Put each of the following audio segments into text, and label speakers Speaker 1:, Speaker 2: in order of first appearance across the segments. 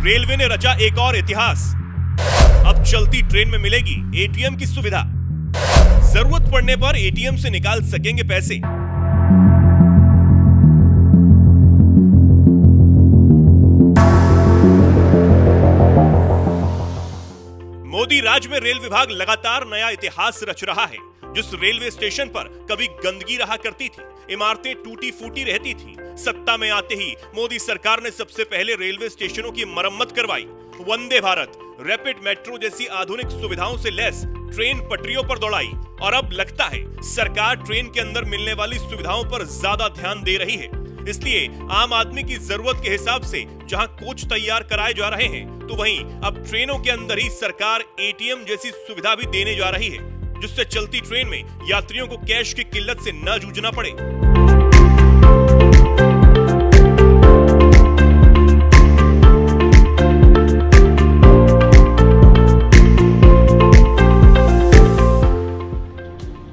Speaker 1: Railway ने रचा एक और इतिहास। अब चलती ट्रेन में मिलेगी एटीएम की सुविधा। जरूरत पड़ने पर एटीएम से निकाल सकेंगे पैसे। मोदी राज में रेल विभाग लगातार नया इतिहास रच रहा है। जिस रेलवे स्टेशन पर कभी गंदगी रहा करती थी, इमारतें टूटी फूटी रहती थी, सत्ता में आते ही मोदी सरकार ने सबसे पहले रेलवे स्टेशनों की मरम्मत करवाई। वंदे भारत, रैपिड मेट्रो जैसी आधुनिक सुविधाओं से लैस ट्रेन पटरियों पर दौड़ाई और अब लगता है सरकार ट्रेन के अंदर मिलने वाली सुविधाओं पर ज्यादा ध्यान दे रही है। इसलिए आम आदमी की जरूरत के हिसाब से जहां कोच तैयार कराए जा रहे हैं, तो वहीं अब ट्रेनों के अंदर ही सरकार एटीएम जैसी सुविधा भी देने जा रही है, जिससे चलती ट्रेन में यात्रियों को कैश की किल्लत से न जूझना पड़े।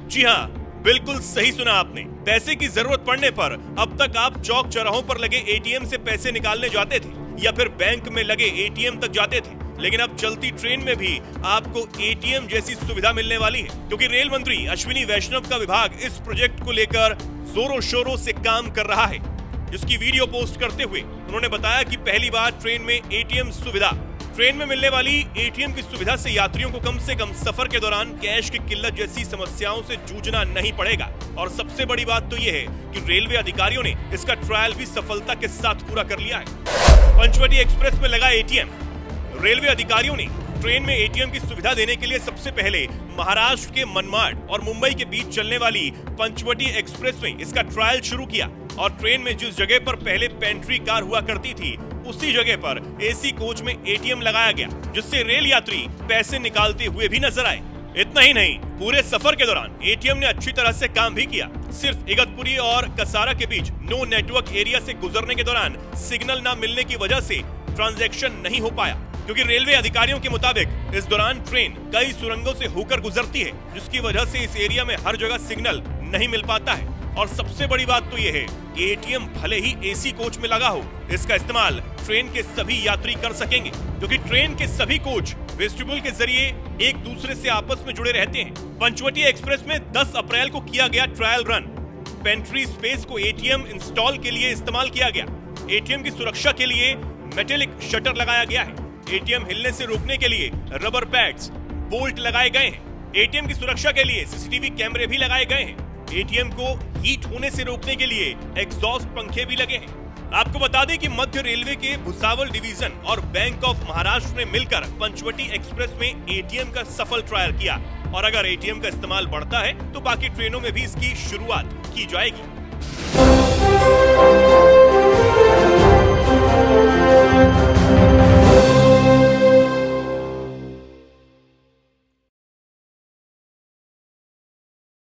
Speaker 1: जी हाँ, बिल्कुल सही सुना आपने। पैसे की जरूरत पड़ने पर अब तक आप चौक चौराहों पर लगे एटीएम से पैसे निकालने जाते थे या फिर बैंक में लगे एटीएम तक जाते थे, लेकिन अब चलती ट्रेन में भी आपको एटीएम जैसी सुविधा मिलने वाली है, क्योंकि रेल मंत्री अश्विनी वैष्णव का विभाग इस प्रोजेक्ट को लेकर जोरों शोरों से काम कर रहा है। जिसकी वीडियो पोस्ट करते हुए उन्होंने बताया कि पहली बार ट्रेन में एटीएम सुविधा। ट्रेन में मिलने वाली एटीएम की सुविधा से यात्रियों को कम से कम सफर के दौरान कैश की किल्लत जैसी समस्याओं से जूझना नहीं पड़ेगा। और सबसे बड़ी बात तो यह है कि रेलवे अधिकारियों ने इसका ट्रायल भी सफलता के साथ पूरा कर लिया है। पंचवटी एक्सप्रेस में लगा एटीएम। रेलवे अधिकारियों ने ट्रेन में एटीएम की सुविधा देने के लिए सबसे पहले महाराष्ट्र के मनमाड और मुंबई के बीच चलने वाली पंचवटी एक्सप्रेस में इसका ट्रायल शुरू किया और ट्रेन में जिस जगह पर पहले पेंट्री कार हुआ करती थी, उसी जगह पर एसी कोच में एटीएम लगाया गया, जिससे रेल यात्री पैसे निकालते हुए भी नजर आए। इतना ही नहीं, पूरे सफर के दौरान एटीएम ने अच्छी तरह से काम भी किया। सिर्फ इगतपुरी और कसारा के बीच नो नेटवर्क एरिया से गुजरने के दौरान सिग्नल न मिलने की वजह से ट्रांजैक्शन नहीं हो पाया, क्योंकि रेलवे अधिकारियों के मुताबिक इस दौरान ट्रेन कई सुरंगों से होकर गुजरती है, जिसकी वजह से इस एरिया में हर जगह सिग्नल नहीं मिल पाता है। और सबसे बड़ी बात तो यह है कि एटीएम भले ही एसी कोच में लगा हो, इसका इस्तेमाल ट्रेन के सभी यात्री कर सकेंगे, क्योंकि ट्रेन के सभी कोच वेस्टिब्यूल के जरिए एक दूसरे से आपस में जुड़े रहते हैं। पंचवटी एक्सप्रेस में 10 अप्रैल को किया गया ट्रायल रन। पेंट्री स्पेस को एटीएम इंस्टॉल के लिए इस्तेमाल किया गया। एटीएम की सुरक्षा के लिए मेटेलिक शटर लगाया गया है। एटीएम हिलने से रोकने के लिए रबर पैड्स, बोल्ट लगाए गए हैं। एटीएम की सुरक्षा के लिए सीसीटीवी कैमरे भी लगाए गए हैं। एटीएम को हीट होने से रोकने के लिए एग्जॉस्ट पंखे भी लगे हैं। आपको बता दें कि मध्य रेलवे के भुसावल डिवीजन और बैंक ऑफ महाराष्ट्र ने मिलकर पंचवटी एक्सप्रेस में एटीएम का सफल ट्रायल किया और अगर एटीएम का इस्तेमाल बढ़ता है तो बाकी ट्रेनों में भी इसकी शुरुआत की जाएगी।